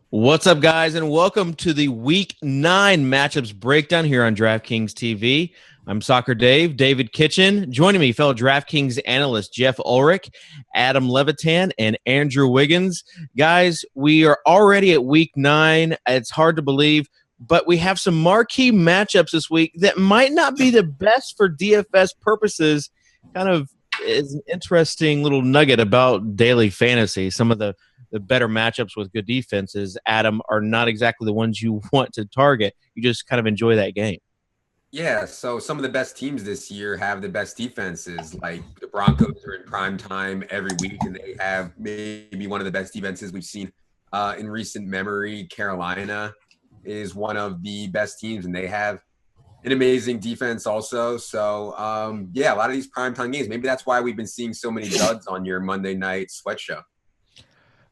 What's up, guys, and welcome to the Week 9 matchups breakdown here on DraftKings TV. I'm Socrdave, David Kitchen. Joining me, fellow DraftKings analysts Geoff Ulrich, Adam Levitan, and Andrew Wiggins. Guys, we are already at Week 9. It's hard to believe, but we have some marquee matchups this week that might not be the best for DFS purposes. Kind of is an interesting little nugget about daily fantasy. Some of the better matchups with good defenses, Adam, are not exactly the ones you want to target. You just kind of enjoy that game. Yeah, so some of the best teams this year have the best defenses. Like the Broncos are in prime time every week, and they have maybe one of the best defenses we've seen in recent memory. Carolina is one of the best teams, and they have an amazing defense also. So, yeah, a lot of these primetime games. Maybe that's why we've been seeing so many duds on your Monday night sweat show.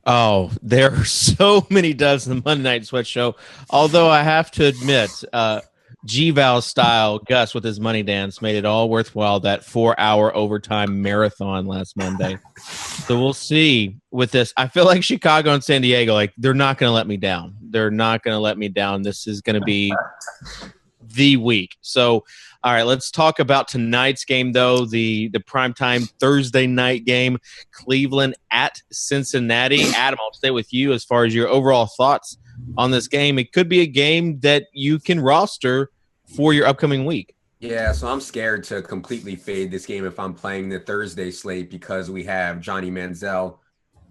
Oh, there are so many duds in the Monday Night Sweat Show. Although I have to admit, G-Val style Gus with his money dance made it all worthwhile, that 4-hour overtime marathon last Monday. So we'll see with this. I feel like Chicago and San Diego, like, they're not going to let me down. They're not going to let me down. This is going to be the week. So, all right, let's talk about tonight's game, though, the primetime Thursday night game, Cleveland at Cincinnati. Adam, I'll stay with you as far as your overall thoughts on this game. It could be a game that you can roster for your upcoming week. Yeah, so I'm scared to completely fade this game if I'm playing the Thursday slate because we have Johnny Manziel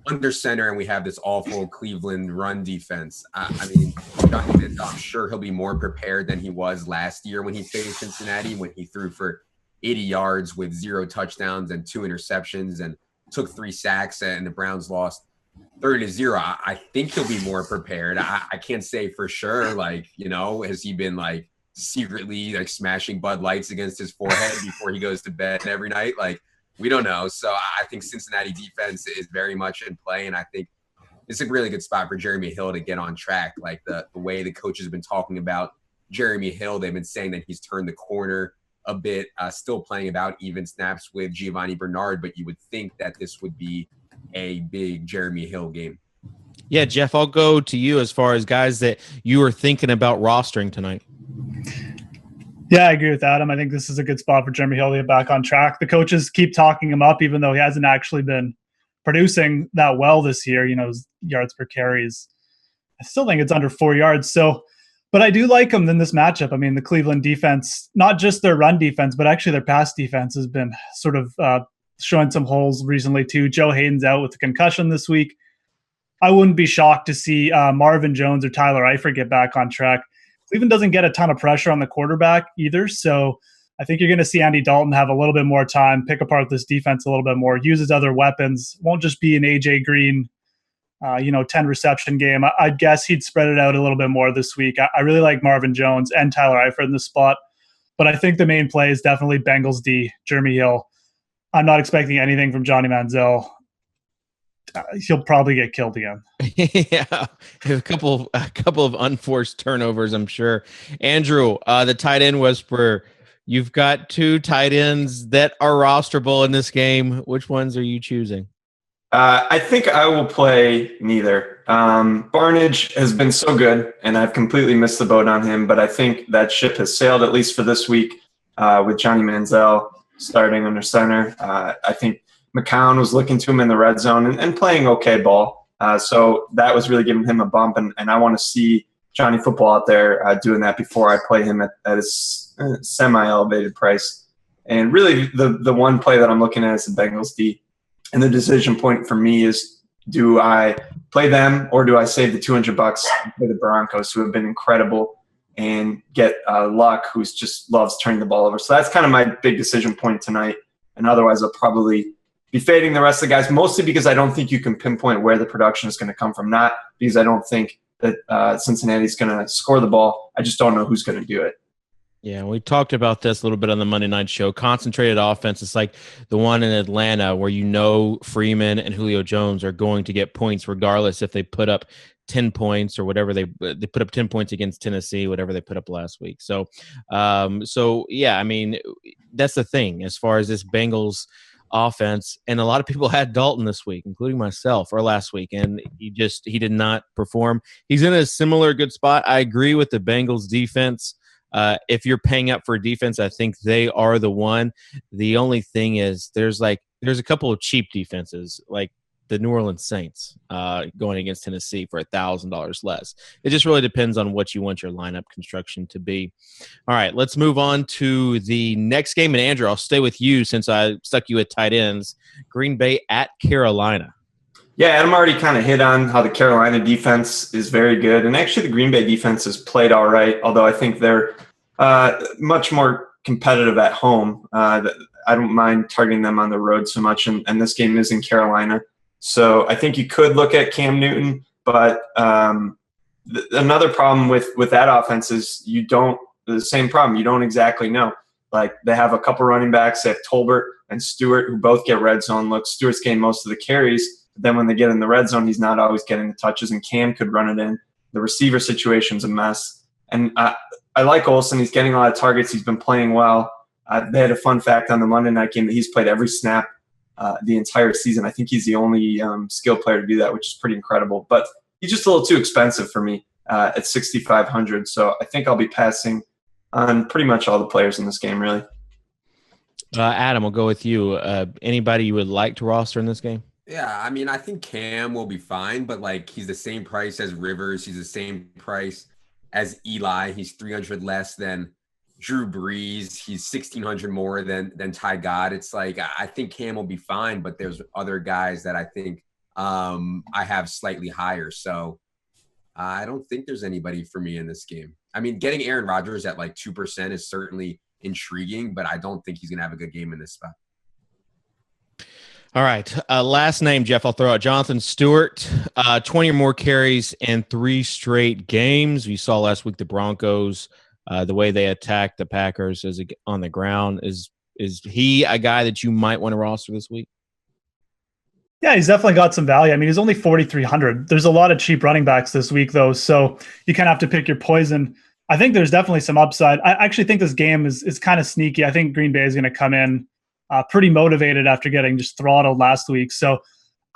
under center and we have this awful Cleveland run defense. I mean, Johnny Manziel, I'm sure he'll be more prepared than he was last year when he faced Cincinnati, when he threw for 80 yards with 0 touchdowns and 2 interceptions and took 3 sacks, and the Browns lost 30-0. I think he'll be more prepared. I can't say for sure, like, you know, has he been like secretly like smashing Bud Lights against his forehead before he goes to bed every night? Like, we don't know. So I think Cincinnati defense is very much in play, and I think it's a really good spot for Jeremy Hill to get on track. Like the way the coaches have been talking about Jeremy Hill, they've been saying that he's turned the corner a bit, still playing about even snaps with Giovanni Bernard, but you would think that this would be a big Jeremy Hill game. Yeah, Geoff, I'll go to you as far as guys that you are thinking about rostering tonight. Yeah, I agree with Adam. I think this is a good spot for Jeremy Hill to get back on track. The coaches keep talking him up, even though he hasn't actually been producing that well this year. You know, his yards per carry is, I still think it's under 4 yards. So, but I do like him in this matchup. I mean, the Cleveland defense, not just their run defense, but actually their pass defense has been sort of showing some holes recently too. Joe Hayden's out with a concussion this week. I wouldn't be shocked to see Marvin Jones or Tyler Eifert get back on track. Cleveland doesn't get a ton of pressure on the quarterback either, so I think you're going to see Andy Dalton have a little bit more time, pick apart this defense a little bit more, use his other weapons. Won't just be an A.J. Green, 10 reception game. I'd guess he'd spread it out a little bit more this week. I really like Marvin Jones and Tyler Eifert in this spot, but I think the main play is definitely Bengals D, Jeremy Hill. I'm not expecting anything from Johnny Manziel. He'll probably get killed again. Yeah, a couple of unforced turnovers, I'm sure. Andrew, the tight end whisperer. You've got 2 tight ends that are rosterable in this game. Which ones are you choosing? I think I will play neither. Barnage has been so good, and I've completely missed the boat on him, but I think that ship has sailed, at least for this week, with Johnny Manziel starting under center. I think McCown was looking to him in the red zone and playing okay ball. So that was really giving him a bump, and I want to see Johnny Football out there doing that before I play him at his semi-elevated price. And really the one play that I'm looking at is the Bengals D. And the decision point for me is, do I play them or do I save the $200 and play the Broncos, who have been incredible, and get Luck, who just loves turning the ball over. So that's kind of my big decision point tonight. And otherwise I'll probably be fading the rest of the guys, mostly because I don't think you can pinpoint where the production is going to come from. Not because I don't think that Cincinnati's going to score the ball. I just don't know who's going to do it. Yeah, we talked about this a little bit on the Monday night show. Concentrated offense. It's like the one in Atlanta where Freeman and Julio Jones are going to get points regardless if they put up 10 points or whatever they put up 10 points against Tennessee, whatever they put up last week. So yeah, I mean, that's the thing as far as this Bengals offense, and a lot of people had Dalton this week, including myself, or last week, and he did not perform. He's in a similar good spot. I agree with the Bengals defense. If you're paying up for defense, I think they are the one. The only thing is there's a couple of cheap defenses, like the New Orleans Saints going against Tennessee for $1,000 less. It just really depends on what you want your lineup construction to be. All right, let's move on to the next game. And Andrew, I'll stay with you since I stuck you at tight ends. Green Bay at Carolina. Yeah, Adam already kind of hit on how the Carolina defense is very good. And actually the Green Bay defense has played all right, although I think they're much more competitive at home. I don't mind targeting them on the road so much, and this game is in Carolina. So I think you could look at Cam Newton, but another problem with that offense is the same problem. You don't exactly know. Like, they have a couple running backs. They have Tolbert and Stewart, who both get red zone looks. Stewart's getting most of the carries. But then when they get in the red zone, he's not always getting the touches, and Cam could run it in. The receiver situation's a mess. And I like Olsen. He's getting a lot of targets. He's been playing well. They had a fun fact on the Monday night game that he's played every snap the entire season. I think he's the only skill player to do that, which is pretty incredible. But he's just a little too expensive for me at $6,500. So I think I'll be passing on pretty much all the players in this game, really. Adam, we'll go with you. Anybody you would like to roster in this game? Yeah, I mean, I think Cam will be fine, but like, he's the same price as Rivers. He's the same price as Eli. He's 300 less than Drew Brees. He's 1,600 more than Ty God. It's like, I think Cam will be fine, but there's other guys that I think I have slightly higher. So I don't think there's anybody for me in this game. I mean, getting Aaron Rodgers at like 2% is certainly intriguing, but I don't think he's going to have a good game in this spot. All right. Last name, Geoff, I'll throw out Jonathan Stewart. 20 or more carries in 3 straight games. We saw last week the Broncos, the way they attacked the Packers on the ground. Is he a guy that you might want to roster this week? Yeah, he's definitely got some value. I mean, he's only 4,300. There's a lot of cheap running backs this week, though, so you kind of have to pick your poison. I think there's definitely some upside. I actually think this game is kind of sneaky. I think Green Bay is going to come in pretty motivated after getting just throttled last week. So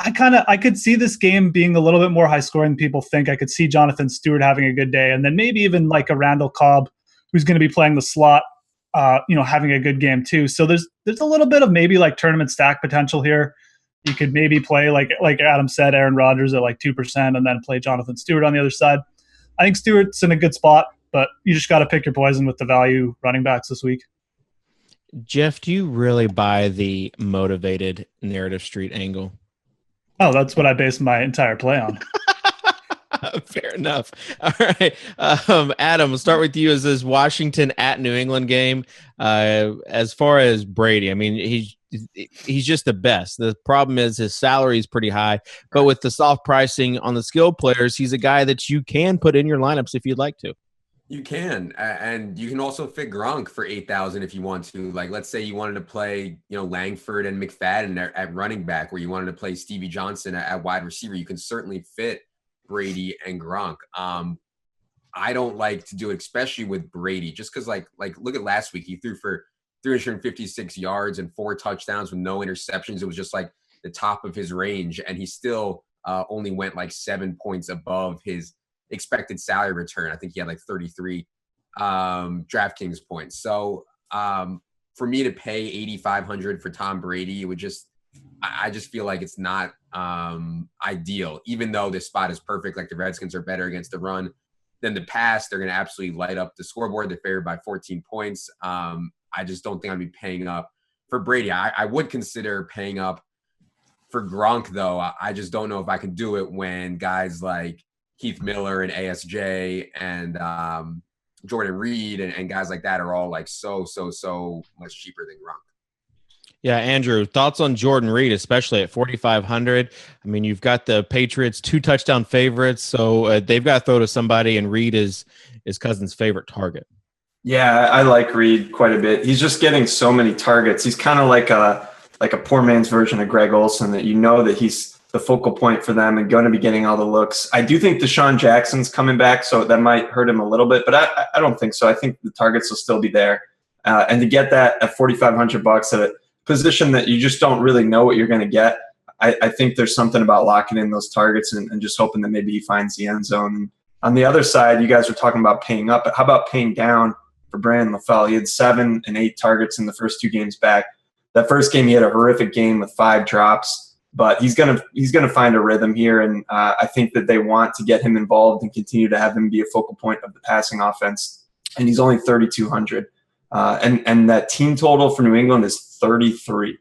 I could see this game being a little bit more high scoring than people think. I could see Jonathan Stewart having a good day, and then maybe even like a Randall Cobb, who's going to be playing the slot, having a good game too. So there's a little bit of maybe like tournament stack potential here. You could maybe play like Adam said, Aaron Rodgers at like 2%, and then play Jonathan Stewart on the other side. I think Stewart's in a good spot, but you just got to pick your poison with the value running backs this week. Geoff, do you really buy the motivated narrative street angle? Oh, that's what I base my entire play on. Fair enough. All right. Adam, we'll start with you. As this Washington at New England game. As far as Brady, I mean, he's just the best. The problem is his salary is pretty high, but with the soft pricing on the skilled players, he's a guy that you can put in your lineups if you'd like to. You can, and you can also fit Gronk for 8,000 if you want to. Like, let's say you wanted to play, Langford and McFadden at running back, or you wanted to play Stevie Johnson at wide receiver. You can certainly fit Brady and Gronk. I don't like to do it, especially with Brady, just because like look at last week. He threw for 356 yards and 4 touchdowns with no interceptions. It was just like the top of his range, and he still only went like 7 points above his expected salary return. I think he had like 33 DraftKings points. So for me to pay 8,500 for Tom Brady, it would I just feel like it's not ideal, even though this spot is perfect. Like, the Redskins are better against the run than the pass. They're going to absolutely light up the scoreboard. They're favored by 14 points. I just don't think I'd be paying up for Brady. I would consider paying up for Gronk, though. I just don't know if I can do it when guys like Keith Miller and ASJ and Jordan Reed and guys like that are all like so much cheaper than Gronk. Yeah, Andrew, thoughts on Jordan Reed, especially at 4,500? I mean, you've got the Patriots 2 touchdown favorites, so they've got to throw to somebody, and Reed is Cousins' favorite target. Yeah, I like Reed quite a bit. He's just getting so many targets. He's kind of like a poor man's version of Greg Olsen, that that he's the focal point for them and going to be getting all the looks. I do think Deshaun Jackson's coming back, so that might hurt him a little bit, but I don't think so. I think the targets will still be there. And to get that at $4,500 at a position that you just don't really know what you're going to get, I think there's something about locking in those targets and just hoping that maybe he finds the end zone. And on the other side, you guys were talking about paying up, but how about paying down for Brandon LaFell? He had 7 and 8 targets in the first 2 games back. That first game, he had a horrific game with 5 drops, but he's gonna find a rhythm here, and I think that they want to get him involved and continue to have him be a focal point of the passing offense. And he's only 3,200, and that team total for New England is 33.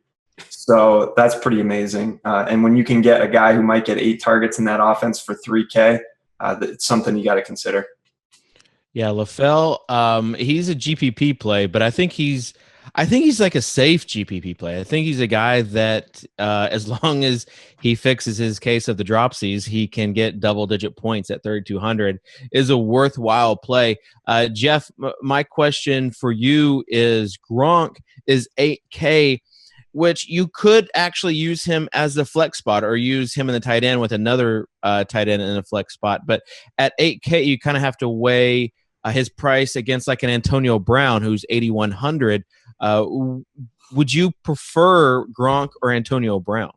So that's pretty amazing. And when you can get a guy who might get 8 targets in that offense for $3K, it's something you got to consider. Yeah, LaFell, he's a GPP play, but I think he's like a safe GPP play. I think he's a guy that as long as he fixes his case of the dropsies, he can get double-digit points at 3,200 is a worthwhile play. Geoff, my question for you is Gronk is 8K, which you could actually use him as the flex spot or use him in the tight end with another tight end in a flex spot. But at 8K, you kind of have to weigh his price against like an Antonio Brown, who's 8,100. Would you prefer Gronk or Antonio Brown?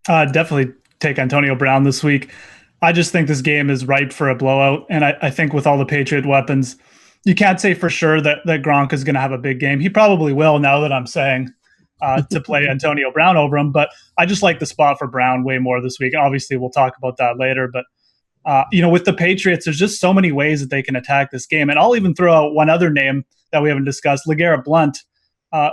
Definitely take Antonio Brown this week. I just think this game is ripe for a blowout. And I think with all the Patriot weapons, you can't say for sure that Gronk is going to have a big game. He probably will, now that I'm saying to play Antonio Brown over him. But I just like the spot for Brown way more this week. Obviously, we'll talk about that later. But, with the Patriots, there's just so many ways that they can attack this game. And I'll even throw out one other name that we haven't discussed, LeGarrette Blount.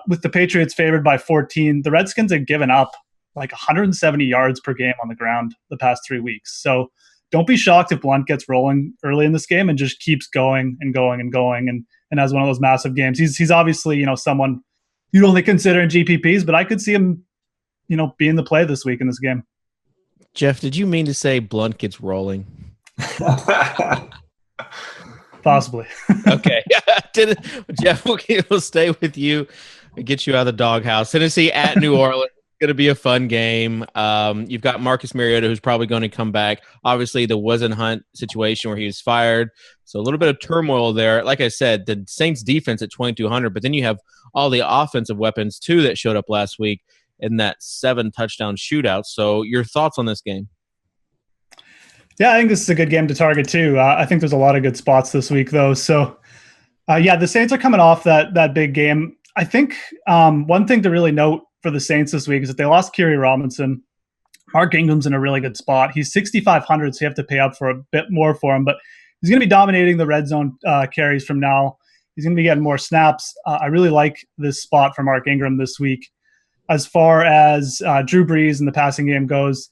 With the Patriots favored by 14, the Redskins have given up like 170 yards per game on the ground the past 3 weeks. So don't be shocked if Blount gets rolling early in this game and just keeps going and going and going and has one of those massive games. He's obviously, someone you'd only consider in GPPs, but I could see him, being the play this week in this game. Geoff, did you mean to say Blount gets rolling? Possibly. Okay. Geoff, we'll stay with you and get you out of the doghouse. Tennessee at New Orleans. Going to be a fun game. You've got Marcus Mariota, who's probably going to come back. Obviously, the Wasn't Hunt situation where he was fired. So a little bit of turmoil there. Like I said, the Saints defense at 2,200, but then you have all the offensive weapons, too, that showed up last week in that 7-touchdown shootout. So your thoughts on this game? Yeah, I think this is a good game to target, too. I think there's a lot of good spots this week, though. So, the Saints are coming off that big game. I think one thing to really note for the Saints this week is that they lost Kerry Robinson. Mark Ingram's in a really good spot. He's 6,500, so you have to pay up for a bit more for him, but he's going to be dominating the red zone carries from now. He's going to be getting more snaps. I really like this spot for Mark Ingram this week. As far as Drew Brees and the passing game goes,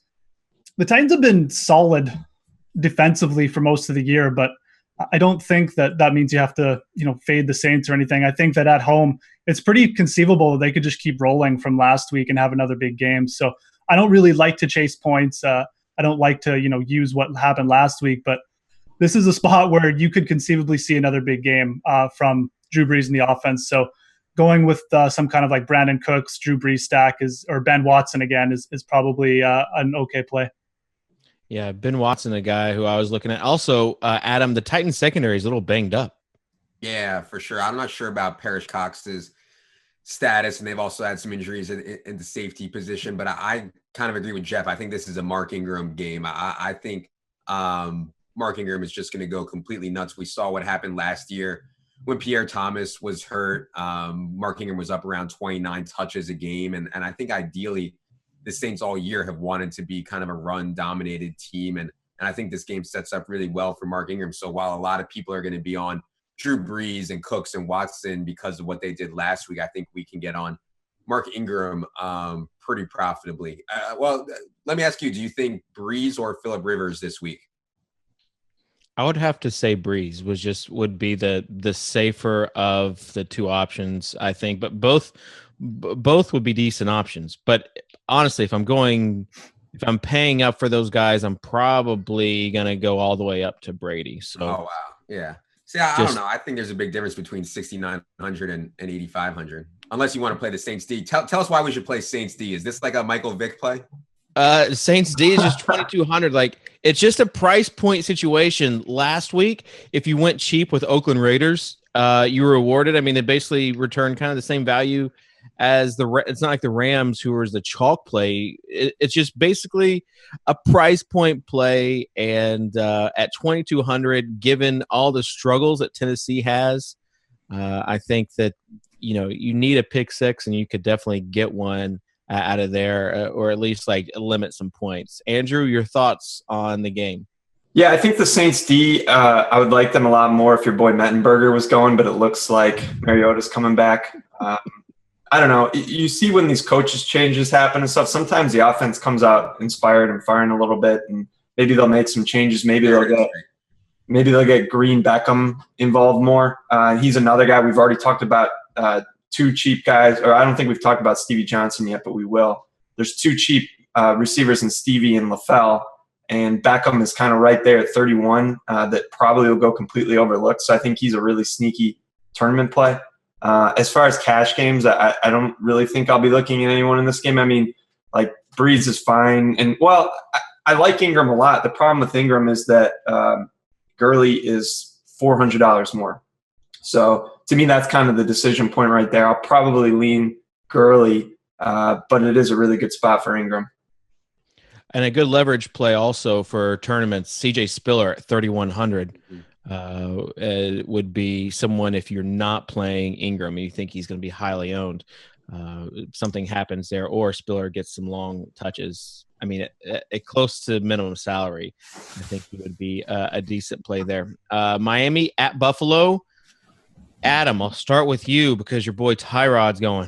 the Titans have been solid defensively for most of the year, but I don't think that means you have to, fade the Saints or anything. I think that at home, it's pretty conceivable they could just keep rolling from last week and have another big game. So I don't really like to chase points. I don't like to, use what happened last week, but this is a spot where you could conceivably see another big game from Drew Brees in the offense. So going with some kind of like Brandon Cooks, Drew Brees stack or Ben Watson again is probably an okay play. Yeah, Ben Watson, a guy who I was looking at. Also, Adam, the Titans secondary is a little banged up. Yeah, for sure. I'm not sure about Parrish Cox's status, and they've also had some injuries in the safety position. But I kind of agree with Geoff. I think this is a Mark Ingram game. I think Mark Ingram is just going to go completely nuts. We saw what happened last year when Pierre Thomas was hurt. Mark Ingram was up around 29 touches a game, and I think ideally the Saints all year have wanted to be kind of a run-dominated team, and I think this game sets up really well for Mark Ingram. So while a lot of people are going to be on Drew Brees and Cooks and Watson because of what they did last week, I think we can get on Mark Ingram pretty profitably. Let me ask you, do you think Brees or Phillip Rivers this week? I would have to say Brees would be the safer of the two options, I think, but both would be decent options. But honestly, if I'm paying up for those guys, I'm probably going to go all the way up to Brady. So, oh, wow. Yeah. See, I don't know. I think there's a big difference between 6,900 and 8,500, unless you want to play the Saints D. Tell us why we should play Saints D. Is this like a Michael Vick play? Saints D is just 2,200. Like, it's just a price point situation. Last week, if you went cheap with Oakland Raiders, you were rewarded. I mean, they basically returned kind of the same value as it's not like the Rams who is the chalk play. It's just basically a price point play, and at 2,200, given all the struggles that Tennessee has, I think that you need a pick six, and you could definitely get one out of there, or at least like limit some points. Andrew, your thoughts on the game? Yeah, I think the Saints D, I would like them a lot more if your boy Mettenberger was going, but it looks like Mariota's coming back. I don't know. You see when these coaches changes happen and stuff, sometimes the offense comes out inspired and firing a little bit, and maybe they'll make some changes. Maybe they'll get Green Beckham involved more. He's another guy we've already talked about. Two cheap guys, or I don't think we've talked about Stevie Johnson yet, but we will. There's two cheap receivers in Stevie and LaFell, and Beckham is kind of right there at 31 that probably will go completely overlooked. So I think he's a really sneaky tournament play. As far as cash games, I don't really think I'll be looking at anyone in this game. I mean, like Breeze is fine. And, well, I like Ingram a lot. The problem with Ingram is that Gurley is $400 more. So to me, that's kind of the decision point right there. I'll probably lean Gurley, but it is a really good spot for Ingram. And a good leverage play also for tournaments, CJ Spiller at 3,100 would be someone, if you're not playing Ingram and you think he's going to be highly owned, something happens there, or Spiller gets some long touches. I mean, at close to minimum salary, I think he would be a decent play there. Miami at Buffalo. Adam, I'll start with you because your boy Tyrod's going.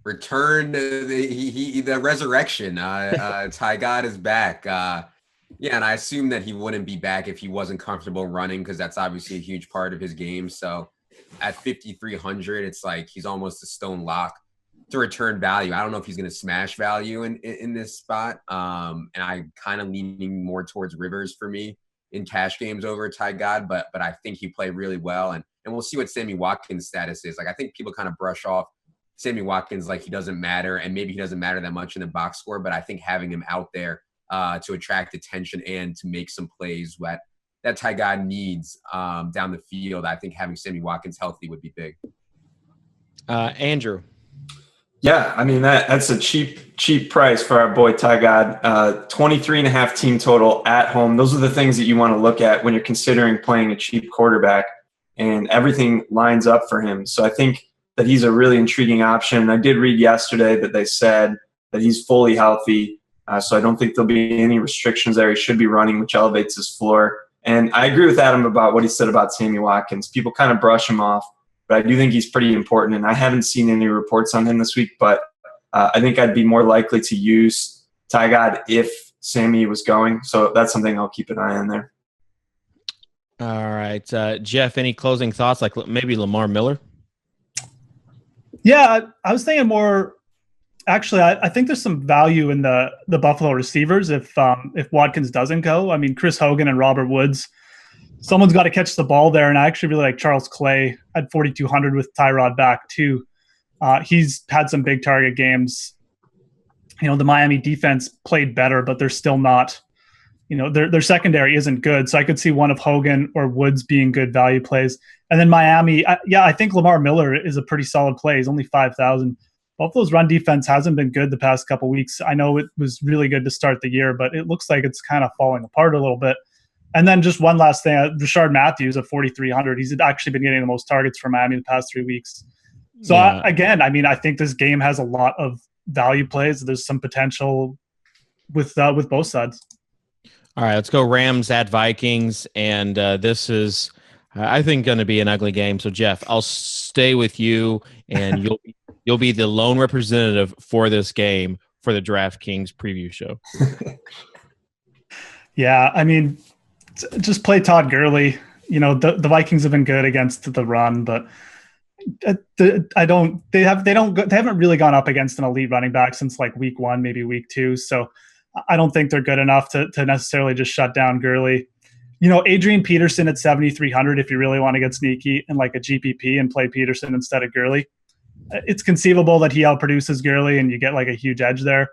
Return the resurrection. Ty God is back. Yeah, and I assume that he wouldn't be back if he wasn't comfortable running, because that's obviously a huge part of his game. So at 5,300, it's like he's almost a stone lock to return value. I don't know if he's going to smash value in this spot. And I'm kind of leaning more towards Rivers for me in cash games over Ty God, but I think he played really well. And we'll see what Sammy Watkins' status is. Like, I think people kind of brush off Sammy Watkins like he doesn't matter, and maybe he doesn't matter that much in the box score, but I think having him out there to attract attention and to make some plays that Ty God needs down the field, I think having Sammy Watkins healthy would be big. Andrew. Yeah, I mean, that's a cheap price for our boy Ty God. 23.5 team total at home. Those are the things that you want to look at when you're considering playing a cheap quarterback, and everything lines up for him. So I think that he's a really intriguing option. I did read yesterday that they said that he's fully healthy, so I don't think there'll be any restrictions there. He should be running, which elevates his floor. And I agree with Adam about what he said about Sammy Watkins. People kind of brush him off, but I do think he's pretty important, and I haven't seen any reports on him this week, but I think I'd be more likely to use Ty God if Sammy was going. So that's something I'll keep an eye on there. All right. Geoff, any closing thoughts, like maybe Lamar Miller? Yeah, I was thinking more. Actually, I think there's some value in the Buffalo receivers if Watkins doesn't go. I mean, Chris Hogan and Robert Woods, someone's got to catch the ball there, and I actually really like Charles Clay at 4,200 with Tyrod back too. He's had some big target games. You know, the Miami defense played better, but they're still not. You know, their secondary isn't good, so I could see one of Hogan or Woods being good value plays. And then Miami, I think Lamar Miller is a pretty solid play. He's only 5,000. Buffalo's run defense hasn't been good the past couple weeks. I know it was really good to start the year, but it looks like it's kind of falling apart a little bit. And then just one last thing, Rashard Matthews at 4,300. He's actually been getting the most targets for Miami the past 3 weeks. So Yeah. I think this game has a lot of value plays. There's some potential with both sides. All right, let's go Rams at Vikings, and this is, I think, going to be an ugly game. So, Geoff, I'll stay with you, and you'll be the lone representative for this game for the DraftKings preview show. Yeah, I mean, just play Todd Gurley. You know, the Vikings have been good against the run, but they haven't really gone up against an elite running back since like week 1, maybe week 2. So I don't think they're good enough to necessarily just shut down Gurley. You know, Adrian Peterson at 7,300, if you really want to get sneaky and like a GPP and play Peterson instead of Gurley. It's conceivable that he outproduces Gurley and you get like a huge edge there.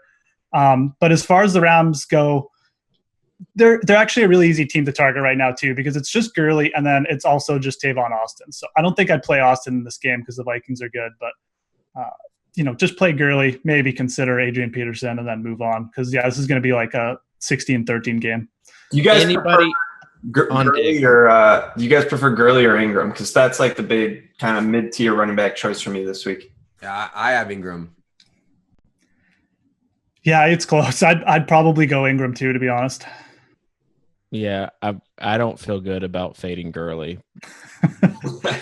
But as far as the Rams go, they're actually a really easy team to target right now too, because it's just Gurley and then it's also just Tavon Austin. So I don't think I'd play Austin in this game because the Vikings are good, but just play Gurley, maybe consider Adrian Peterson, and then move on. Because, this is going to be like a 16-13 game. Do you guys Anybody Gurley or do you guys prefer Gurley or Ingram? Because that's like the big kind of mid-tier running back choice for me this week. Yeah, I have Ingram. Yeah, it's close. I'd probably go Ingram too, to be honest. Yeah, I don't feel good about fading Gurley.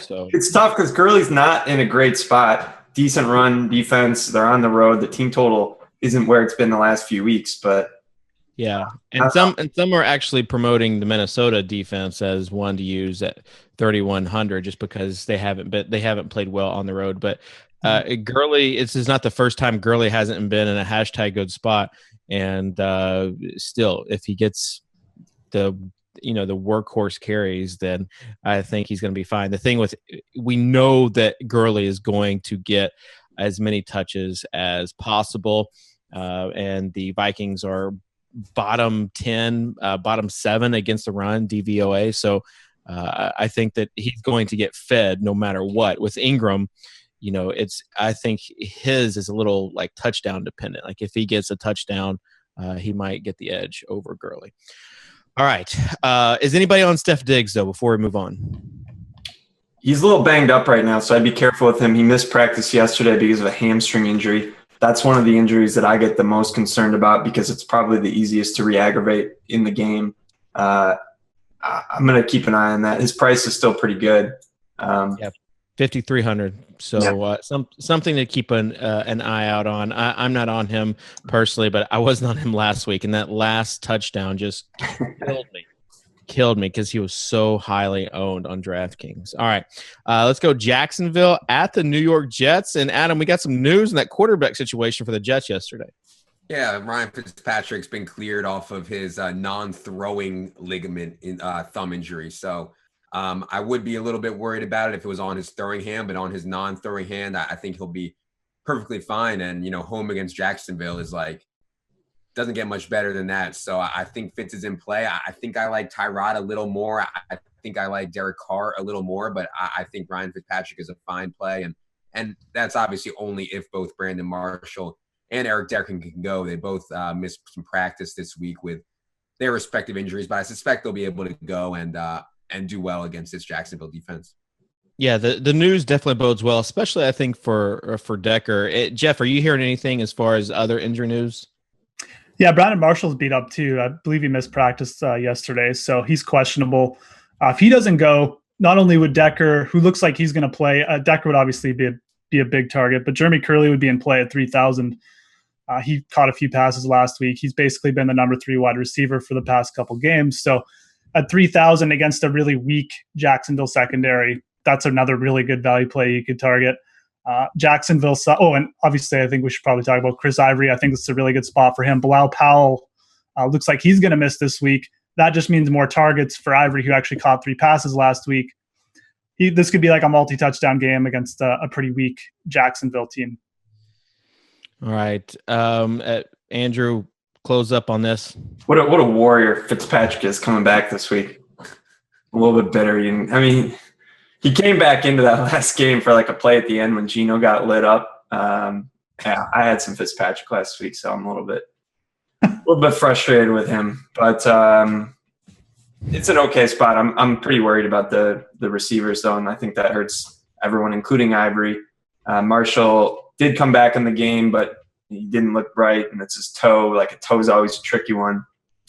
So it's tough because Gurley's not in a great spot. Decent run defense. They're on the road. The team total isn't where it's been the last few weeks, but yeah, and some are actually promoting the Minnesota defense as one to use at 3,100 just because they haven't played well on the road. But Gurley, this is not the first time Gurley hasn't been in a hashtag good spot, and still, if he gets the workhorse carries, then I think he's going to be fine. The thing we know that Gurley is going to get as many touches as possible, and the Vikings are bottom 10, bottom 7 against the run DVOA. So I think that he's going to get fed no matter what. With Ingram, I think his is a little like touchdown dependent. Like if he gets a touchdown, he might get the edge over Gurley. All right. Is anybody on Steph Diggs though, before we move on? He's a little banged up right now, so I'd be careful with him. He missed practice yesterday because of a hamstring injury. That's one of the injuries that I get the most concerned about because it's probably the easiest to re-aggravate in the game. I'm going to keep an eye on that. His price is still pretty good. 5,300. So something to keep an eye out on. I'm not on him personally, but I wasn't on him last week, and that last touchdown just killed me because he was so highly owned on DraftKings. All right, let's go Jacksonville at the New York Jets. And Adam, we got some news in that quarterback situation for the Jets yesterday. Yeah, Ryan Fitzpatrick's been cleared off of his non-throwing ligament thumb injury. So I would be a little bit worried about it if it was on his throwing hand, but on his non-throwing hand, I think he'll be perfectly fine. And, home against Jacksonville is doesn't get much better than that. So I think Fitz is in play. I think I like Tyrod a little more. I think I like Derek Carr a little more, but I think Ryan Fitzpatrick is a fine play. And that's obviously only if both Brandon Marshall and Eric Decker can go. They both missed some practice this week with their respective injuries, but I suspect they'll be able to go and do well against this Jacksonville defense. Yeah, the news definitely bodes well, especially I think for Decker. Geoff, are you hearing anything as far as other injury news? Yeah, Brandon Marshall's beat up too. I believe he missed practice yesterday, so he's questionable. If he doesn't go, not only would Decker, who looks like he's going to play, Decker would obviously be a big target, but Jeremy Curley would be in play at 3,000. He caught a few passes last week. He's basically been the number 3 wide receiver for the past couple games. So at 3,000 against a really weak Jacksonville secondary, that's another really good value play you could target. Jacksonville. And obviously I think we should probably talk about Chris Ivory. I think this is a really good spot for him. Bilal Powell looks like he's going to miss this week. That just means more targets for Ivory, who actually caught 3 passes last week. This could be like a multi-touchdown game against a pretty weak Jacksonville team. All right. Andrew, close up on this. What a warrior Fitzpatrick is coming back this week. A little bit bitter. He came back into that last game for like a play at the end when Geno got lit up. I had some Fitzpatrick last week, so I'm a little bit frustrated with him. But it's an okay spot. I'm pretty worried about the receivers though, and I think that hurts everyone, including Ivory. Marshall did come back in the game, but he didn't look right, and it's his toe. Like a toe is always a tricky one.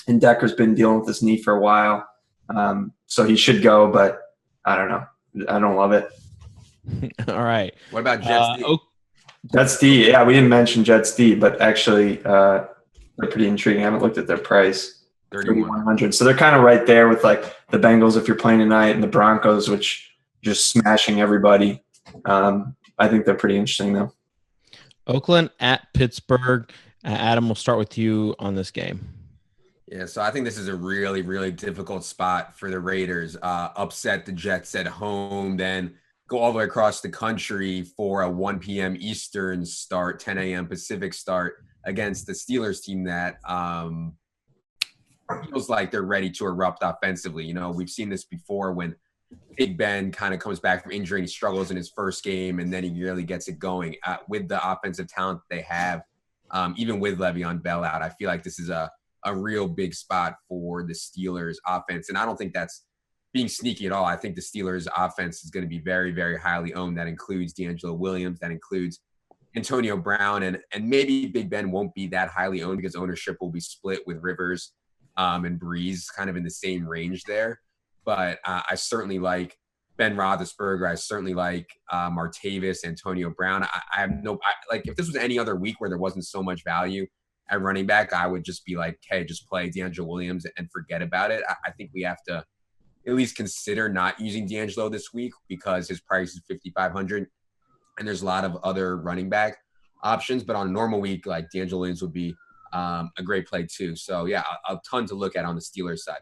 And Decker's been dealing with his knee for a while, so he should go. But I don't know. I don't love it. All right. What about Jets D? Jets D. Yeah, we didn't mention Jets D, but actually they're pretty intriguing. I haven't looked at their price. 3,100. So they're kind of right there with like the Bengals if you're playing tonight and the Broncos, which just smashing everybody. I think they're pretty interesting though. Oakland at Pittsburgh. Adam, we'll start with you on this game. Yeah, so I think this is a really, really difficult spot for the Raiders. Upset the Jets at home, then go all the way across the country for a 1 p.m. Eastern start, 10 a.m. Pacific start against the Steelers team that feels like they're ready to erupt offensively. We've seen this before when Big Ben kind of comes back from injury and he struggles in his first game, and then he really gets it going with the offensive talent they have. Even with Le'Veon Bell out, I feel like this is a real big spot for the Steelers offense. And I don't think that's being sneaky at all. I think the Steelers offense is going to be very, very highly owned. That includes D'Angelo Williams. That includes Antonio Brown. And maybe Big Ben won't be that highly owned because ownership will be split with Rivers and Breeze kind of in the same range there. But I certainly like Ben Roethlisberger. I certainly like Martavis, Antonio Brown. I have like if this was any other week where there wasn't so much value at running back, I would just be like, hey, just play D'Angelo Williams and forget about it. I think we have to at least consider not using D'Angelo this week because his price is $5,500 and there's a lot of other running back options. But on a normal week, like D'Angelo Williams would be a great play too. So yeah, a ton to look at on the Steelers side.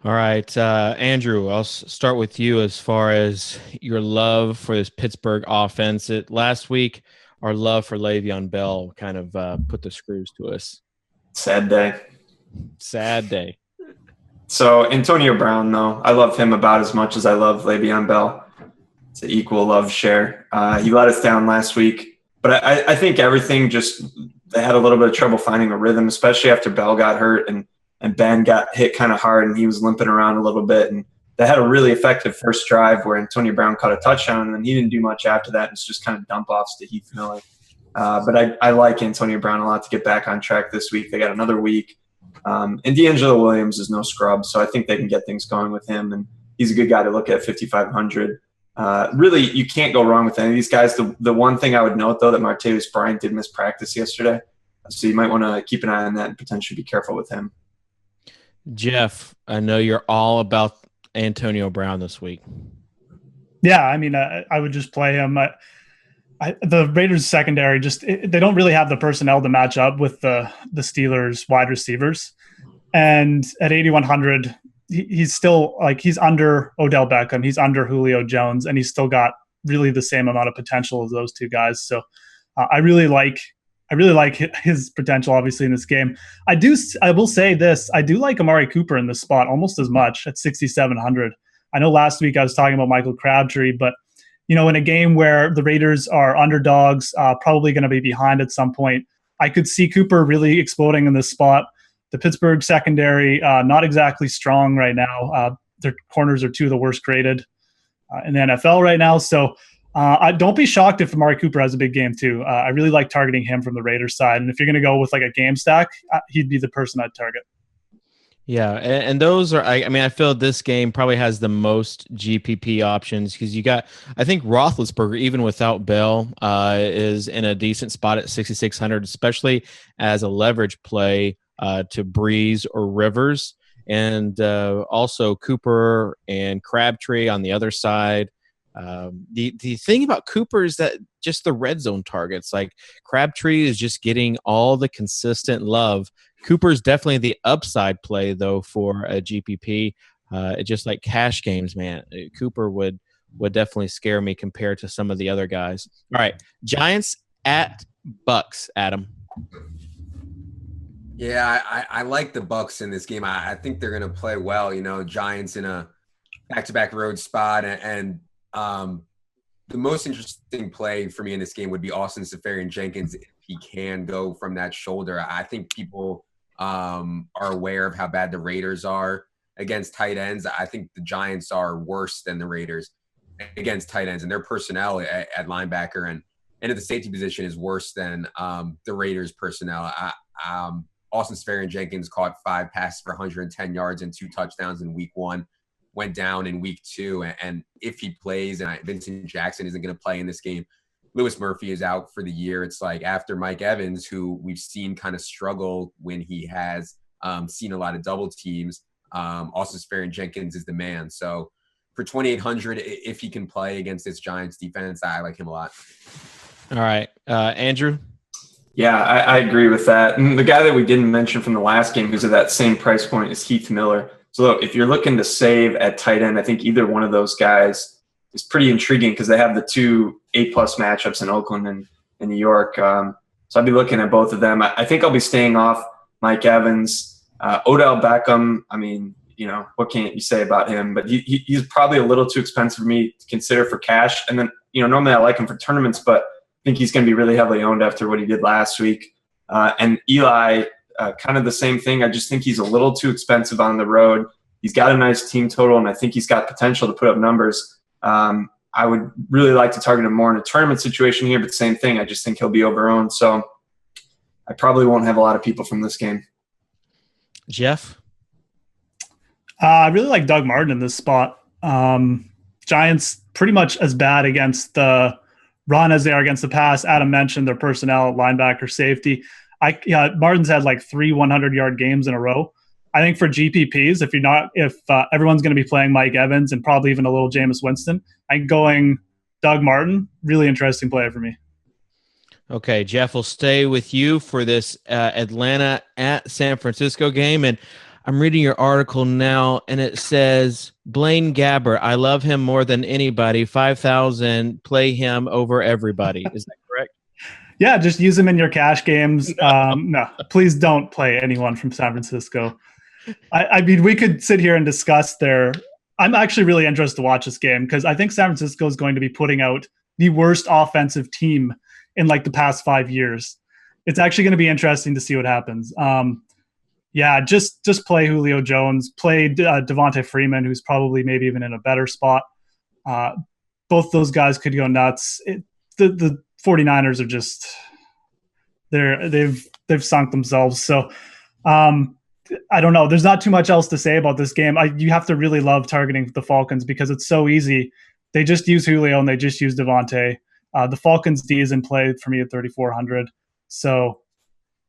All right, Andrew, I'll start with you as far as your love for this Pittsburgh offense. Last week, our love for Le'Veon Bell kind of put the screws to us. Sad day. Sad day. So Antonio Brown, though, I love him about as much as I love Le'Veon Bell. It's an equal love share. He let us down last week, but I think everything they had a little bit of trouble finding a rhythm, especially after Bell got hurt and Ben got hit kind of hard and he was limping around a little bit. And they had a really effective first drive where Antonio Brown caught a touchdown and then he didn't do much after that. It's just kind of dump offs to Heath Miller. But I like Antonio Brown a lot to get back on track this week. They got another week. And D'Angelo Williams is no scrub, so I think they can get things going with him. And he's a good guy to look at, 5,500. Really, you can't go wrong with any of these guys. The one thing I would note, though, that Martavis Bryant did miss practice yesterday. So you might want to keep an eye on that and potentially be careful with him. Geoff, I know you're all about Antonio Brown this week. Yeah, I mean, I would just play him. The Raiders secondary they don't really have the personnel to match up with the Steelers wide receivers. And at 8,100, he's still he's under Odell Beckham, he's under Julio Jones, and he's still got really the same amount of potential as those two guys. So I really like his potential, obviously, in this game. I will say this. I do like Amari Cooper in this spot almost as much at 6,700. I know last week I was talking about Michael Crabtree, but in a game where the Raiders are underdogs, probably going to be behind at some point, I could see Cooper really exploding in this spot. The Pittsburgh secondary, not exactly strong right now. Their corners are two of the worst graded in the NFL right now. So don't be shocked if Amari Cooper has a big game too. I really like targeting him from the Raiders side. And if you're going to go with a game stack, he'd be the person I'd target. Yeah, and those are, I feel this game probably has the most GPP options because you got, I think Roethlisberger, even without Bell, is in a decent spot at 6,600, especially as a leverage play to Breeze or Rivers. And also Cooper and Crabtree on the other side. The thing about Cooper is that just the red zone targets, like Crabtree is just getting all the consistent love. Cooper's definitely the upside play though for a GPP. Just like cash games, man. Cooper would definitely scare me compared to some of the other guys. All right, Giants at Bucks, Adam. Yeah, I like the Bucks in this game. I think they're going to play well. Giants in a back-to-back road spot, and the most interesting play for me in this game would be Austin Seferian-Jenkins if he can go from that shoulder. I think people are aware of how bad the Raiders are against tight ends. I think the Giants are worse than the Raiders against tight ends, and their personnel at linebacker and at the safety position is worse than the Raiders' personnel. Austin Seferian-Jenkins caught 5 passes for 110 yards and 2 touchdowns in week 1. Went down in week 2, and if he plays, and Vincent Jackson isn't going to play in this game, Lewis Murphy is out for the year. It's like after Mike Evans, who we've seen kind of struggle when he has seen a lot of double teams, Austin Seferian-Jenkins is the man. So for 2,800, if he can play against this Giants defense, I like him a lot. All right, Andrew? Yeah, I agree with that. And the guy that we didn't mention from the last game who's at that same price point is Heath Miller. So look, if you're looking to save at tight end, I think either one of those guys is pretty intriguing because they have the 2 A+ matchups in Oakland and in New York. So I'd be looking at both of them. I think I'll be staying off Mike Evans. Odell Beckham, what can't you say about him? But he's probably a little too expensive for me to consider for cash. And then, normally I like him for tournaments, but I think he's going to be really heavily owned after what he did last week. And Eli, kind of the same thing. I just think he's a little too expensive on the road. He's got a nice team total, and I think he's got potential to put up numbers. I would really like to target him more in a tournament situation here, but same thing. I just think he'll be over-owned. So I probably won't have a lot of people from this game. Geoff? I really like Doug Martin in this spot. Giants pretty much as bad against the run as they are against the pass. Adam mentioned their personnel, linebacker, safety. Martin's had like 3 100-yard games in a row. I think for GPPs, if everyone's going to be playing Mike Evans and probably even a little Jameis Winston, I'm going Doug Martin. Really interesting player for me. Okay, Geoff, will stay with you for this Atlanta at San Francisco game. And I'm reading your article now, and it says, Blaine Gabbert, I love him more than anybody. 5,000, play him over everybody. Is that correct? Yeah, just use him in your cash games. No, please don't play anyone from San Francisco. I mean, we could sit here and discuss I'm actually really interested to watch this game because I think San Francisco is going to be putting out the worst offensive team in like the past 5 years. It's actually going to be interesting to see what happens. Just play Julio Jones, play Devontae Freeman, who's probably maybe even in a better spot. Both those guys could go nuts. The 49ers are just they've sunk themselves. So I don't know. There's not too much else to say about this game. You have to really love targeting the Falcons because it's so easy. They just use Julio and they just use Devontae. The Falcons D is in play for me at 3,400. So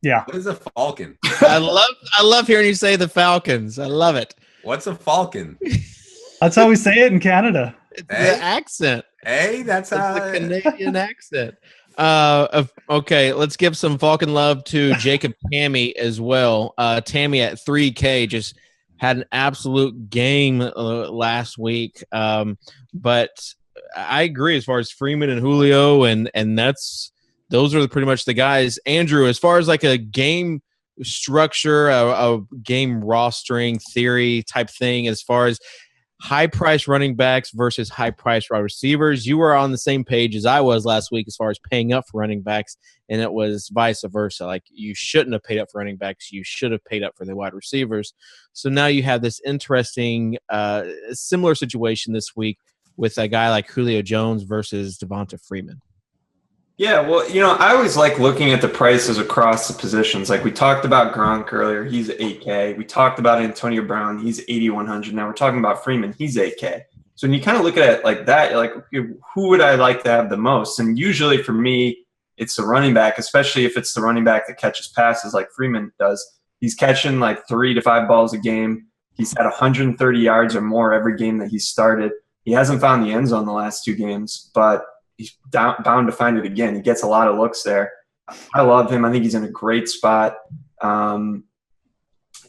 yeah. What is a Falcon? I love hearing you say the Falcons. I love it. What's a Falcon? That's how we say it in Canada. It's the accent. Hey, that's the Canadian accent. Okay, let's give some Falcon love to Jacob Tammy as well. Tammy at 3K just had an absolute game last week. But I agree as far as Freeman and Julio, and those are pretty much the guys. Andrew, as far as like a game structure, a game rostering theory type thing, as far as high-priced running backs versus high-priced wide receivers, you were on the same page as I was last week as far as paying up for running backs, and it was vice versa. Like, you shouldn't have paid up for running backs. You should have paid up for the wide receivers. So now you have this interesting similar situation this week with a guy like Julio Jones versus Devonta Freeman. Yeah, well, I always like looking at the prices across the positions. Like we talked about Gronk earlier, he's 8K. We talked about Antonio Brown, he's 8,100. Now we're talking about Freeman, he's 8K. So when you kind of look at it like that, you're like, okay, who would I like to have the most? And usually for me, it's the running back, especially if it's the running back that catches passes like Freeman does. He's catching like 3 to 5 balls a game. He's had 130 yards or more every game that he's started. He hasn't found the end zone the last 2 games, but he's bound to find it again. He gets a lot of looks there. I love him. I think he's in a great spot.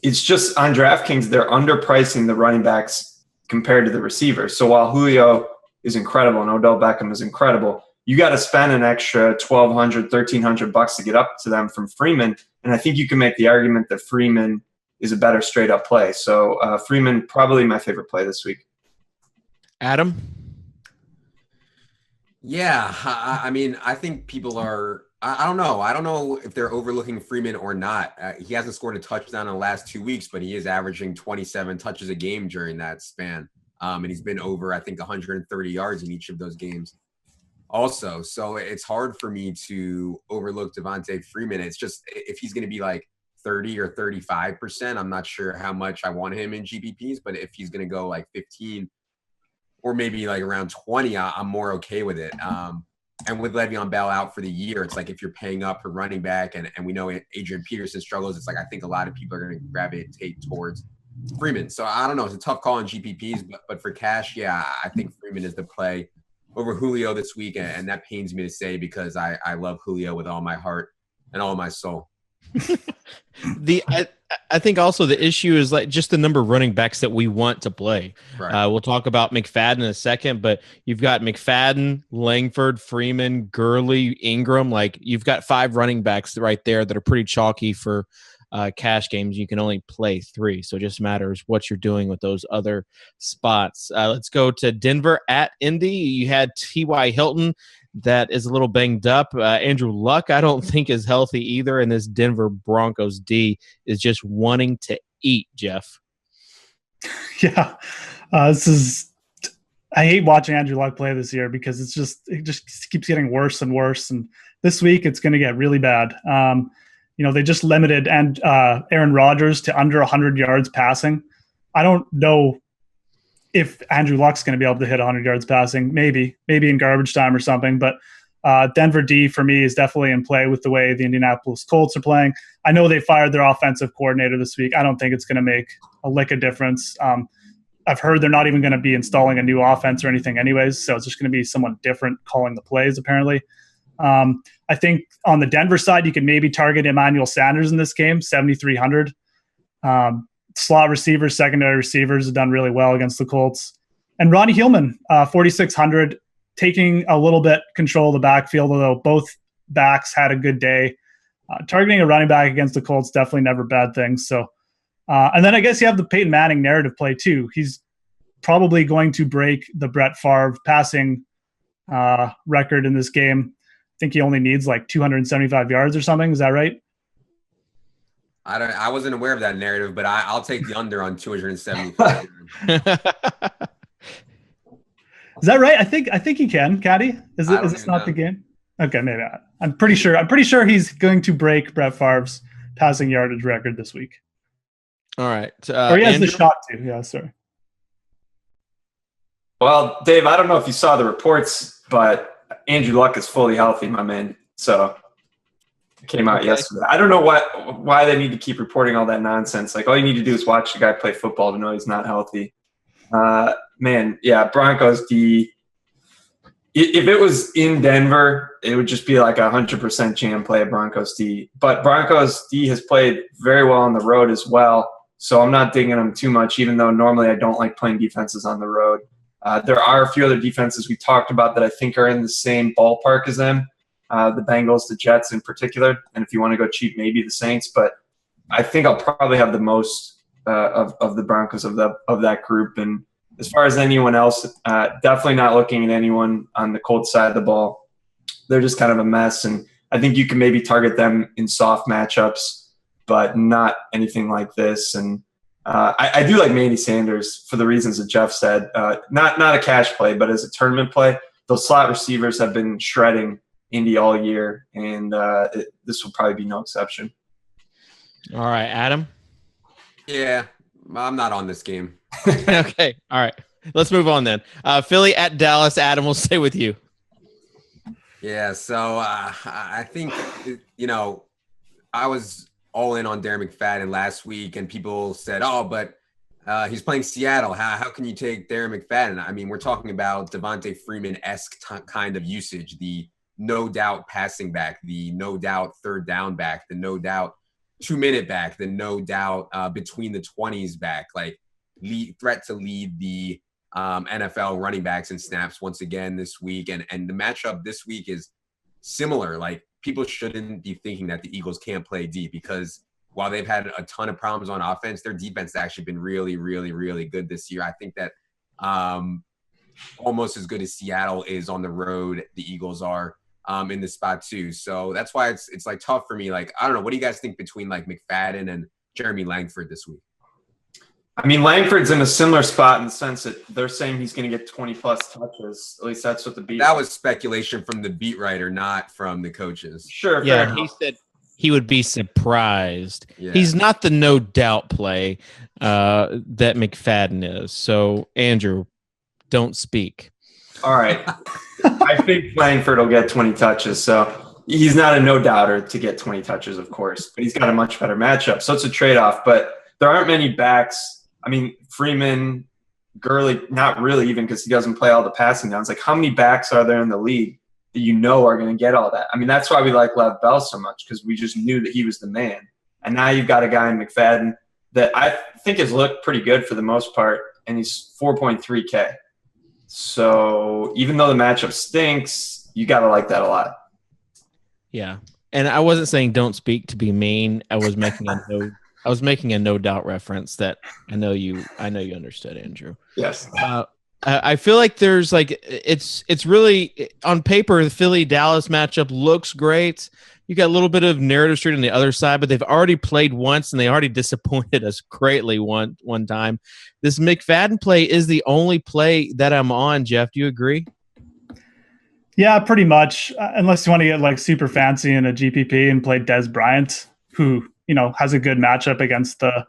It's just on DraftKings, they're underpricing the running backs compared to the receivers. So while Julio is incredible and Odell Beckham is incredible, you got to spend an extra $1,200, $1,300 to get up to them from Freeman. And I think you can make the argument that Freeman is a better straight up play. So Freeman, probably my favorite play this week. Adam? Yeah, I mean, I think people are – I don't know. I don't know if they're overlooking Freeman or not. He hasn't scored a touchdown in the last 2 weeks, but he is averaging 27 touches a game during that span. And he's been over, I think, 130 yards in each of those games also. So it's hard for me to overlook Devontae Freeman. It's just if he's going to be like 30 or 35%, I'm not sure how much I want him in GPPs. But if he's going to go like 15 or maybe like around 20, I'm more okay with it. And with Le'Veon Bell out for the year, it's like if you're paying up for running back and we know Adrian Peterson struggles, it's like I think a lot of people are going to gravitate towards Freeman. So I don't know. It's a tough call on GPPs, but for cash, yeah, I think Freeman is the play over Julio this week. And that pains me to say because I love Julio with all my heart and all my soul. I think also the issue is like just the number of running backs that we want to play. Right. We'll talk about McFadden in a second, but you've got McFadden, Langford, Freeman, Gurley, Ingram. Like you've got 5 running backs right there that are pretty chalky for cash games. You can only play 3, so it just matters what you're doing with those other spots. Let's go to Denver at Indy. You had T.Y. Hilton that is a little banged up. Andrew Luck, I don't think is healthy either, and this Denver Broncos D is just wanting to eat, Geoff. Yeah, I hate watching Andrew Luck play this year because it just keeps getting worse and worse. And this week it's going to get really bad. They just limited Aaron Rodgers to under 100 yards passing. I don't know if Andrew Luck's going to be able to hit 100 yards passing, maybe in garbage time or something. But Denver D for me is definitely in play with the way the Indianapolis Colts are playing. I know they fired their offensive coordinator this week. I don't think it's going to make a lick of difference. I've heard they're not even going to be installing a new offense or anything anyways, so it's just going to be someone different calling the plays apparently. I think on the Denver side, you could maybe target Emmanuel Sanders in this game, 7,300. Slot receivers, secondary receivers have done really well against the Colts. And Ronnie Hillman, 4,600, taking a little bit control of the backfield, although both backs had a good day. Targeting a running back against the Colts, definitely never a bad thing. So, and then I guess you have the Peyton Manning narrative play too. He's probably going to break the Brett Favre passing record in this game. I think he only needs like 275 yards or something. Is that right? I wasn't aware of that narrative, but I'll take the under on 275. Is that right? I think he can. Caddy, is this not the game? Okay, maybe not. I'm pretty sure he's going to break Brett Favre's passing yardage record this week. All right. Or he has the shot to. Yeah, sorry. Well, Dave, I don't know if you saw the reports, but Andrew Luck is fully healthy, my man. So it came out yesterday. I don't know why they need to keep reporting all that nonsense. Like, all you need to do is watch the guy play football to know he's not healthy. Man, yeah, Broncos D. If it was in Denver, it would just be like 100% jam play of Broncos D. But Broncos D has played very well on the road as well, so I'm not digging them too much, even though normally I don't like playing defenses on the road. There are a few other defenses we talked about that I think are in the same ballpark as them, the Bengals, the Jets in particular, and if you want to go cheap, maybe the Saints. But I think I'll probably have the most of the Broncos of that group. And as far as anyone else, definitely not looking at anyone on the Colts side of the ball. They're just kind of a mess, and I think you can maybe target them in soft matchups, but not anything like this. And I do like Manny Sanders for the reasons that Geoff said. Not a cash play, but as a tournament play, those slot receivers have been shredding Indy all year, and this will probably be no exception. All right, Adam? Yeah, I'm not on this game. Okay, all right. Let's move on then. Philly at Dallas. Adam, we'll stay with you. Yeah, so I think, I was all in on Darren McFadden last week, and people said, oh, but he's playing Seattle. How can you take Darren McFadden? I mean, we're talking about Devontae Freeman-esque kind of usage, the no doubt passing back, the no doubt third down back, the no doubt 2-minute back, the no doubt between the 20s back, like threat to lead the NFL running backs and snaps once again this week. And the matchup this week is similar. Like, people shouldn't be thinking that the Eagles can't play deep, because while they've had a ton of problems on offense, their defense has actually been really, really, really good this year. I think that almost as good as Seattle is on the road, the Eagles are in this spot too. So that's why it's like tough for me. Like, I don't know. What do you guys think between like McFadden and Jeremy Langford this week? I mean, Langford's in a similar spot in the sense that they're saying he's going to get 20-plus touches. At least that's what the beat. That was speculation from the beat writer, not from the coaches. Sure. Yeah, he said he would be surprised. Yeah. He's not the no doubt play that McFadden is. So, Andrew, don't speak. All right. I think Langford will get 20 touches. So he's not a no doubter to get 20 touches, of course, but he's got a much better matchup. So it's a trade-off. But there aren't many backs. I mean, Freeman, Gurley, not really, even, because he doesn't play all the passing downs. Like, how many backs are there in the league that you know are going to get all that? I mean, that's why we like Lev Bell so much, because we just knew that he was the man. And now you've got a guy in McFadden that I think has looked pretty good for the most part, and he's 4.3K. So even though the matchup stinks, you got to like that a lot. Yeah. And I wasn't saying don't speak to be mean. I was making a no doubt reference that I know you understood, Andrew. Yes. I feel like there's like it's really on paper the Philly Dallas matchup looks great. You got a little bit of narrative street on the other side, but they've already played once and they already disappointed us greatly one time. This McFadden play is the only play that I'm on, Geoff. Do you agree? Yeah, pretty much. Unless you want to get like super fancy in a GPP and play Des Bryant, who has a good matchup against the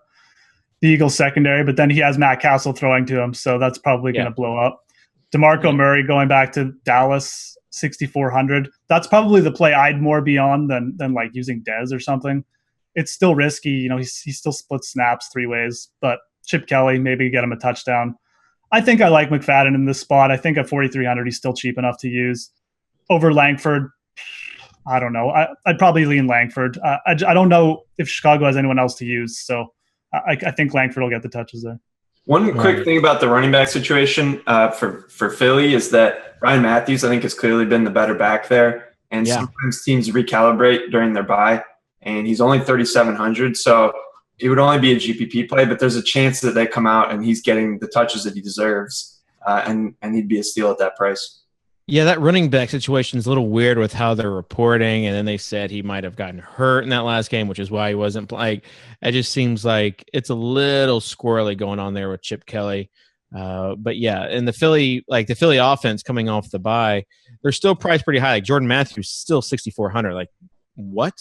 Eagles secondary, but then he has Matt Castle throwing to him, so that's probably going to blow up. DeMarco Murray going back to Dallas, 6,400. That's probably the play I'd more be on than like using Dez or something. It's still risky. He still splits snaps 3 ways, but Chip Kelly, maybe get him a touchdown. I think I like McFadden in this spot. I think at 4,300, he's still cheap enough to use. Over Langford, I don't know. I'd probably lean Langford. I don't know if Chicago has anyone else to use, so I think Langford will get the touches there. One quick thing about the running back situation for Philly is that Ryan Matthews, I think, has clearly been the better back there. And sometimes teams recalibrate during their bye, and he's only 3,700. So it would only be a GPP play, but there's a chance that they come out and he's getting the touches that he deserves, and he'd be a steal at that price. Yeah, that running back situation is a little weird with how they're reporting, and then they said he might have gotten hurt in that last game, which is why he wasn't playing. It just seems like it's a little squirrely going on there with Chip Kelly. But yeah, and the Philly offense coming off the bye, they're still priced pretty high. Like Jordan Matthews still 6,400. Like what?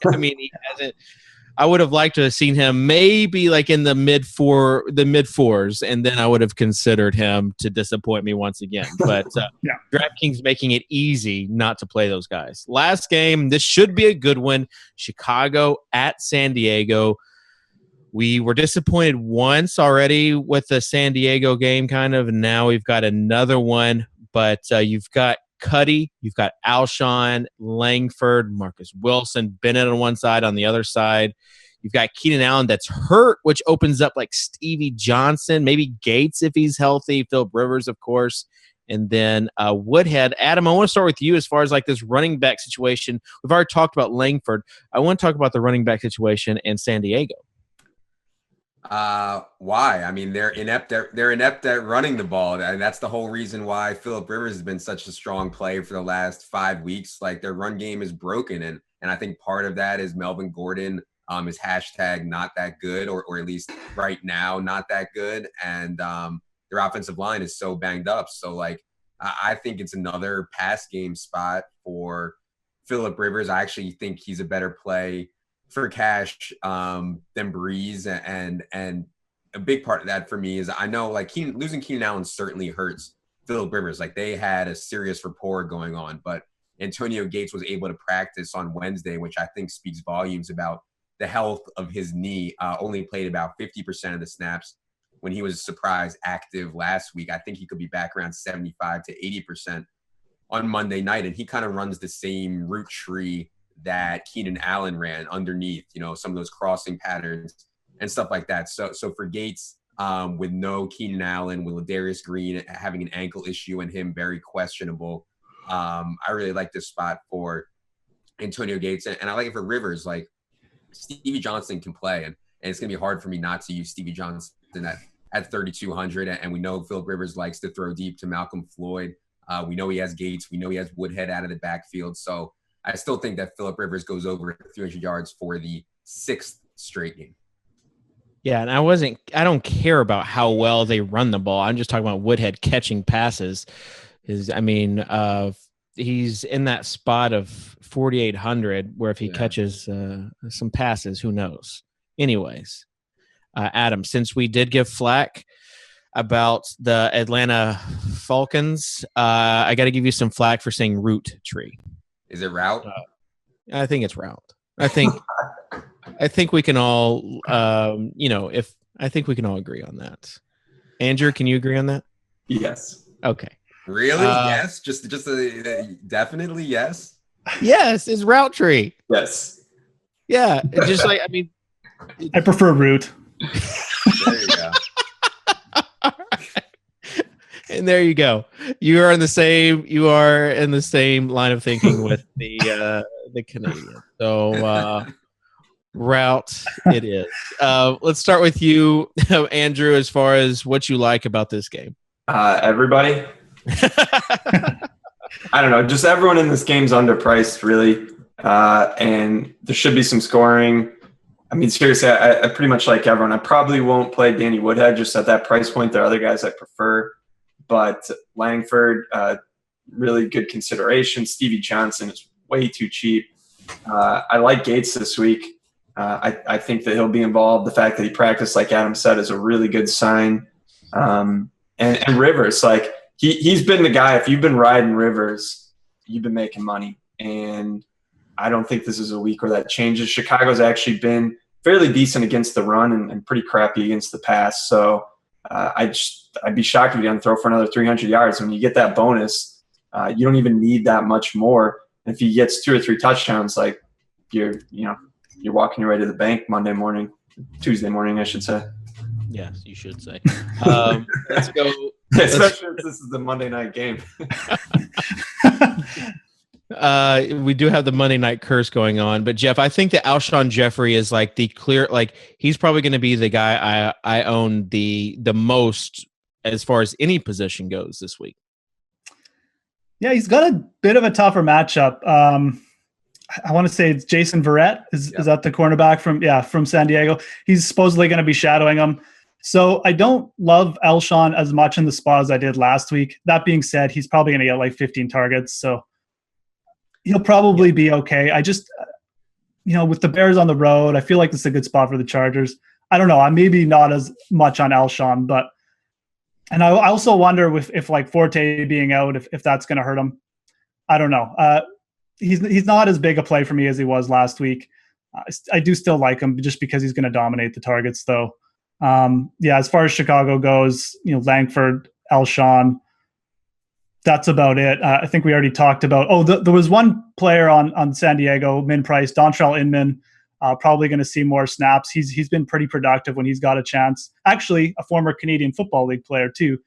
I mean, he hasn't. I would have liked to have seen him maybe like in the mid fours, and then I would have considered him to disappoint me once again. But DraftKings making it easy not to play those guys. Last game, this should be a good one. Chicago at San Diego. We were disappointed once already with the San Diego game, kind of, and now we've got another one. But you've got Cuddy, you've got Alshon, Langford, Marcus Wilson, Bennett on one side, on the other side. You've got Keenan Allen that's hurt, which opens up like Stevie Johnson, maybe Gates if he's healthy, Philip Rivers, of course, and then Woodhead. Adam, I want to start with you as far as like this running back situation. We've already talked about Langford. I want to talk about the running back situation in San Diego. Why? I mean, they're inept at running the ball, and that's the whole reason why Philip Rivers has been such a strong play for the last 5 weeks. Like their run game is broken, and I think part of that is Melvin Gordon is hashtag not that good, or at least right now not that good, and their offensive line is so banged up. So like I think it's another pass game spot for Philip Rivers. I actually think he's a better play for cash than Breeze, and a big part of that for me is I know like losing Keenan Allen certainly hurts Philip Rivers. Like they had a serious rapport going on, but Antonio Gates was able to practice on Wednesday, which I think speaks volumes about the health of his knee. Only played about 50% of the snaps when he was surprise active last week. I think he could be back around 75 to 80% on Monday night, and he kind of runs the same route tree that Keenan Allen ran underneath, some of those crossing patterns and stuff like that. So for Gates, with no Keenan Allen, with Ladarius Green having an ankle issue and him very questionable, I really like this spot for Antonio Gates. And I like it for Rivers. Like Stevie Johnson can play, and it's going to be hard for me not to use Stevie Johnson at 3,200. And we know Philip Rivers likes to throw deep to Malcolm Floyd. We know he has Gates. We know he has Woodhead out of the backfield. So I still think that Philip Rivers goes over 300 yards for the 6th straight game. Yeah, and I don't care about how well they run the ball. I'm just talking about Woodhead catching passes. He's in that spot of 4,800 where if he catches some passes, who knows? Anyways, Adam, since we did give flack about the Atlanta Falcons, I got to give you some flack for saying root tree. Is it route? I think it's route. I think we can all, I think we can all agree on that. Andrew, can you agree on that? Yes. Okay. Really? Yes. Just definitely yes. Yes, it's route tree. Yes. Yeah. It's just like I prefer root. There you go. And there you go. You are in the same line of thinking with the the Canadian. So route it is. Let's start with you, Andrew, as far as what you like about this game. Everybody. I don't know. Just everyone in this game's underpriced, really. And there should be some scoring. I mean, seriously, I pretty much like everyone. I probably won't play Danny Woodhead just at that price point. There are other guys I prefer. But Langford, really good consideration. Stevie Johnson is way too cheap. I like Gates this week. I think that he'll be involved. The fact that he practiced, like Adam said, is a really good sign. And Rivers, like he's been the guy. If you've been riding Rivers, you've been making money. And I don't think this is a week where that changes. Chicago's actually been fairly decent against the run and pretty crappy against the pass. So I'd be shocked if he doesn't throw for another 300 yards. When you get that bonus, you don't even need that much more. And if he gets 2 or 3 touchdowns, like you're walking your way to the bank Tuesday morning, I should say. Yes, you should say. Let's go. Especially if this is the Monday night game. We do have the Monday night curse going on, but Geoff, I think that Alshon Jeffrey is like the clear, like he's probably going to be the guy I own the most as far as any position goes this week. Yeah, he's got a bit of a tougher matchup. I want to say it's Jason Verrett. Is that the cornerback from San Diego? He's supposedly going to be shadowing him. So I don't love Alshon as much in the spot as I did last week. That being said, he's probably going to get like 15 targets. So he'll probably be okay. I just, with the Bears on the road, I feel like this is a good spot for the Chargers. I don't know. I'm maybe not as much on Alshon, and I also wonder if like Forte being out, if that's going to hurt him. I don't know. He's not as big a play for me as he was last week. I do still like him just because he's going to dominate the targets, though. As far as Chicago goes, Langford, Alshon, that's about it. I think we already talked about. There was one player on San Diego, min price, Dontrell Inman, probably going to see more snaps. He's been pretty productive when he's got a chance. Actually, a former Canadian Football League player too.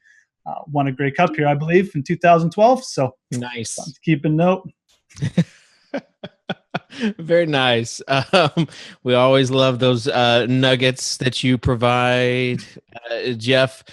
Won a Grey Cup here, I believe, in 2012. So nice. Keep a note. Very nice. We always love those nuggets that you provide, Geoff.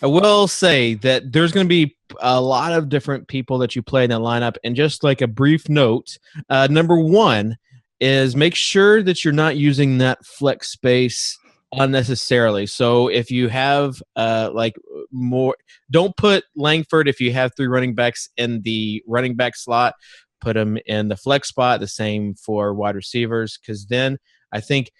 I will say that there's going to be a lot of different people that you play in that lineup. And just like a brief note, number one is make sure that you're not using that flex space unnecessarily. So if you have don't put Langford if you have 3 running backs in the running back slot. Put them in the flex spot. The same for wide receivers, because then I think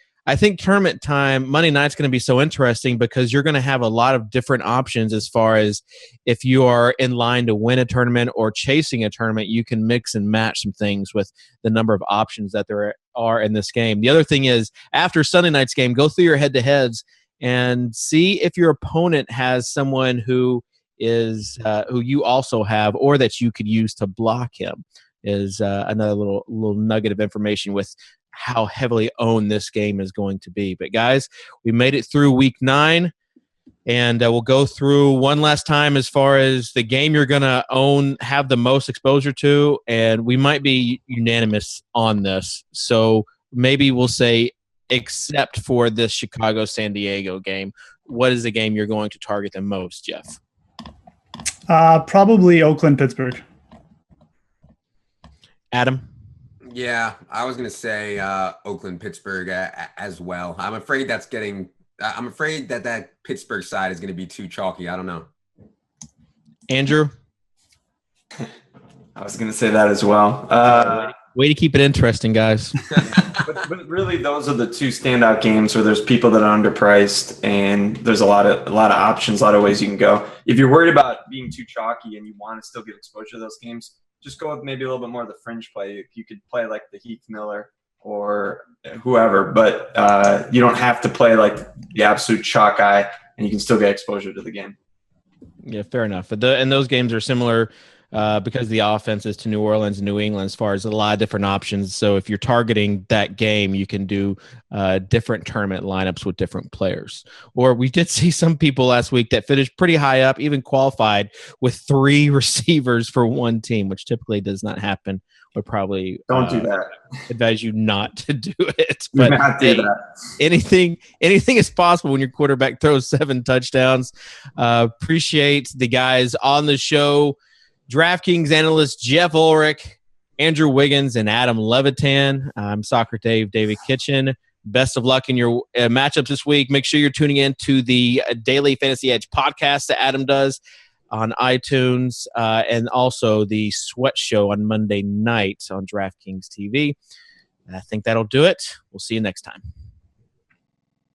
tournament time, Monday night's going to be so interesting because you're going to have a lot of different options as far as if you are in line to win a tournament or chasing a tournament, you can mix and match some things with the number of options that there are in this game. The other thing is after Sunday night's game, go through your head-to-heads and see if your opponent has someone who is who you also have or that you could use to block him. Is another little nugget of information with how heavily owned this game is going to be. But guys, we made it through week 9, and we'll go through one last time as far as the game you're going to have the most exposure to, and we might be unanimous on this. So maybe we'll say, except for this Chicago-San Diego game, what is the game you're going to target the most, Geoff? Probably Oakland-Pittsburgh. Adam? Yeah, I was going to say Oakland-Pittsburgh as well. I'm afraid that Pittsburgh side is going to be too chalky. I don't know. Andrew? I was going to say that as well. Way to keep it interesting, guys. but really, those are the 2 standout games where there's people that are underpriced, and there's a lot of options, a lot of ways you can go. If you're worried about being too chalky and you want to still get exposure to those games, just go with maybe a little bit more of the fringe play. You could play like the Heath Miller or whoever, but you don't have to play like the absolute chalk guy, and you can still get exposure to the game. Yeah, fair enough. And those games are similar because the offenses to New Orleans and New England, as far as a lot of different options. So if you're targeting that game, you can do different tournament lineups with different players. Or we did see some people last week that finished pretty high up, even qualified with 3 receivers for one team, which typically does not happen. Would probably don't do that. Advise you not to do it. But not do that. Anything is possible when your quarterback throws 7 touchdowns. Appreciate the guys on the show. DraftKings analysts Geoff Ulrich, Andrew Wiggins, and Adam Levitan. I'm Socrdave, David Kitchen. Best of luck in your matchups this week. Make sure you're tuning in to the Daily Fantasy Edge podcast that Adam does on iTunes, and also the Sweat Show on Monday night on DraftKings TV. I think that'll do it. We'll see you next time.